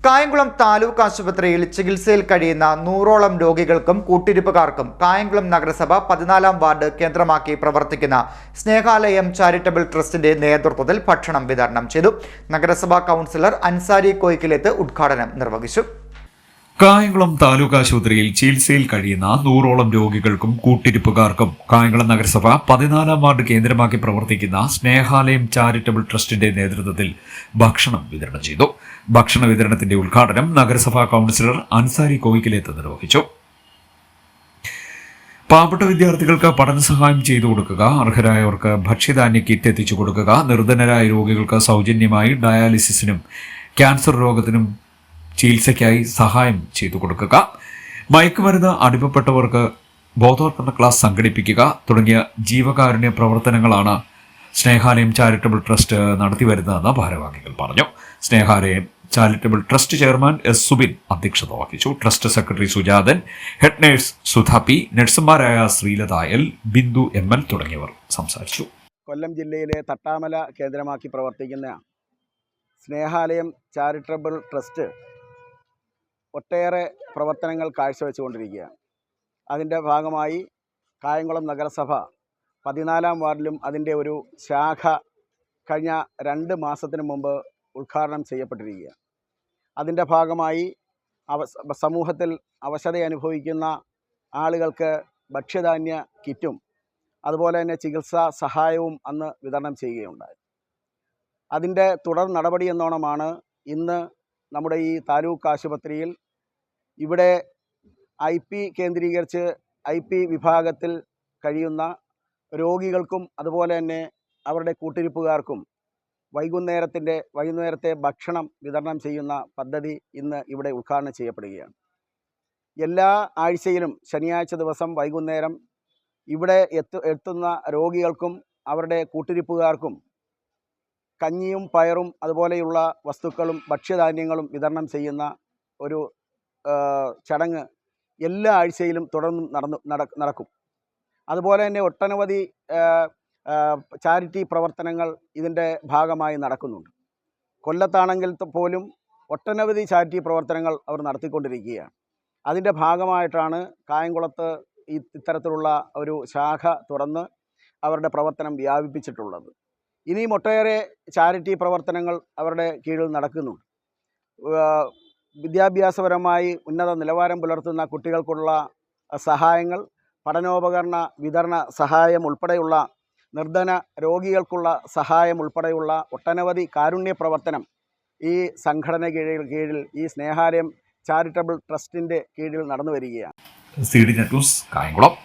കായംകുളം താലൂക്ക് ആശുപത്രിയിൽ ചികിത്സയിൽ കഴിയുന്ന 100ഓളം രോഗികൾക്കും കൂട്ടിരിപ്പുകാർക്കും കായംകുളം നഗരസഭ 14-ാം വാർഡ് കേന്ദ്രമാക്കി പ്രവർത്തിക്കുന്ന സ്നേഹാലയം ചാരിറ്റബിൾ ട്രസ്റ്റിന്റെ നേതൃത്വത്തിൽ ഭക്ഷണം വിതരണം ചെയ്തു. നഗരസഭാ കൗൺസിലർ അൻസാരി കോയിക്കിലേത്ത് ഉദ്ഘാടനം നിർവഹിച്ചു. കായംകുളം താലൂക്ക് ആശുപത്രിയിൽ ചികിത്സയിൽ കഴിയുന്ന 100ഓളം രോഗികൾക്കും കൂട്ടിരിപ്പുകാർക്കും കായംകുളം നഗരസഭ 14-ാം വാർഡ് കേന്ദ്രമാക്കി പ്രവർത്തിക്കുന്ന സ്നേഹാലയം ചാരിറ്റബിൾ ട്രസ്റ്റിന്റെ നേതൃത്വത്തിൽ ഭക്ഷണം വിതരണം ചെയ്തു. ഭക്ഷണ വിതരണത്തിന്റെ ഉദ്ഘാടനം നഗരസഭാ കൗൺസിലർ അൻസാരി കോയിക്കിലേത്ത് നിർവഹിച്ചു. പാവപ്പെട്ട വിദ്യാർത്ഥികൾക്ക് പഠന സഹായം ചെയ്തു കൊടുക്കുക, അർഹരായവർക്ക് ഭക്ഷ്യധാന്യ കിറ്റ് എത്തിച്ചു കൊടുക്കുക, നിർധനരായ രോഗികൾക്ക് സൗജന്യമായി ഡയാലിസിസിനും ക്യാൻസർ രോഗത്തിനും ചികിത്സയ്ക്കായി സഹായം ചെയ്തു കൊടുക്കുക, മയക്കുമരുന്ന് അടിമപ്പെട്ടവർക്ക് ബോധവൽക്കരണ ക്ലാസ് സംഘടിപ്പിക്കുക തുടങ്ങിയ ജീവകാരുണ്യ പ്രവർത്തനങ്ങളാണ് സ്നേഹാലയം ചാരിറ്റബിൾ ട്രസ്റ്റ് നടത്തിവരുന്നതെന്ന് ഭാരവാഹികൾ പറഞ്ഞു. Snehalayam charitable trust chairman S Subin അധ്യക്ഷത വഹിച്ചു. Trust secretary Sujathan, head nurse Sudha P, നഴ്സുമാരായ ശ്രീലത എൽ, ബിന്ദു ML തുടങ്ങിയവർ സംസാരിച്ചു. കൊല്ലം ജില്ലയിലെ തട്ടാമല കേന്ദ്രമാക്കി പ്രവർത്തിക്കുന്ന സ്നേഹാലയം ചാരിറ്റബിൾ ട്രസ്റ്റ് ഒട്ടേറെ പ്രവർത്തനങ്ങൾ കാഴ്ചവെച്ചുകൊണ്ടിരിക്കുകയാണ്. അതിൻ്റെ ഭാഗമായി കായംകുളം നഗരസഭ 14-ാം വാർഡിലും അതിൻ്റെ ഒരു ശാഖ കഴിഞ്ഞ 2 മാസത്തിന് മുമ്പ് ഉദ്ഘാടനം ചെയ്യപ്പെട്ടിരിക്കുകയാണ്. അതിൻ്റെ ഭാഗമായി സമൂഹത്തിൽ അവശത അനുഭവിക്കുന്ന ആളുകൾക്ക് ഭക്ഷ്യധാന്യ കിറ്റും അതുപോലെ തന്നെ ചികിത്സാ സഹായവും അന്ന് വിതരണം ചെയ്യുകയുണ്ടായി. അതിൻ്റെ തുടർ നടപടി എന്നോണമാണ് ഇന്ന് നമ്മുടെ ഈ താലൂക്ക് ആശുപത്രിയിൽ ഇവിടെ IP കേന്ദ്രീകരിച്ച് IP വിഭാഗത്തിൽ കഴിയുന്ന രോഗികൾക്കും അതുപോലെ തന്നെ അവരുടെ കൂട്ടിരിപ്പുകാർക്കും വൈകുന്നേരത്തെ ഭക്ഷണം വിതരണം ചെയ്യുന്ന പദ്ധതി ഇന്ന് ഇവിടെ ഉദ്ഘാടനം ചെയ്യപ്പെടുകയാണ്. എല്ലാ ആഴ്ചയിലും ശനിയാഴ്ച ദിവസം വൈകുന്നേരം ഇവിടെ എത്തുന്ന രോഗികൾക്കും അവരുടെ കൂട്ടിരിപ്പുകാർക്കും കഞ്ഞിയും പയറും അതുപോലെയുള്ള വസ്തുക്കളും ഭക്ഷ്യധാന്യങ്ങളും വിതരണം ചെയ്യുന്ന ഒരു ചടങ്ങ് എല്ലാ ആഴ്ചയിലും തുടർന്ന് നടക്കും. അതുപോലെ തന്നെ ഒട്ടനവധി ചാരിറ്റി പ്രവർത്തനങ്ങൾ ഇതിൻ്റെ ഭാഗമായി നടക്കുന്നുണ്ട്. കൊല്ലത്താണെങ്കിൽ പോലും ഒട്ടനവധി ചാരിറ്റി പ്രവർത്തനങ്ങൾ അവർ നടത്തിക്കൊണ്ടിരിക്കുകയാണ്. അതിൻ്റെ ഭാഗമായിട്ടാണ് കായംകുളത്ത് ഇത്തരത്തിലുള്ള ഒരു ശാഖ തുറന്ന് അവരുടെ പ്രവർത്തനം വ്യാപിപ്പിച്ചിട്ടുള്ളത്. ഇനിയും ഒട്ടേറെ ചാരിറ്റി പ്രവർത്തനങ്ങൾ അവരുടെ കീഴിൽ നടക്കുന്നുണ്ട്. വിദ്യാഭ്യാസപരമായി ഉന്നത നിലവാരം പുലർത്തുന്ന കുട്ടികൾക്കുള്ള സഹായങ്ങൾ, പഠനോപകരണ വിതരണ സഹായം ഉൾപ്പെടെയുള്ള നിർധന രോഗികൾക്കുള്ള സഹായം ഉൾപ്പെടെയുള്ള ഒട്ടനവധി കാരുണ്യ പ്രവർത്തനം ഈ സംഘടന കീഴിൽ ഈ സ്നേഹാലയം ചാരിറ്റബിൾ ട്രസ്റ്റിൻ്റെ കീഴിൽ നടന്നു വരികയാണ്. CD net news, Kayamkulam.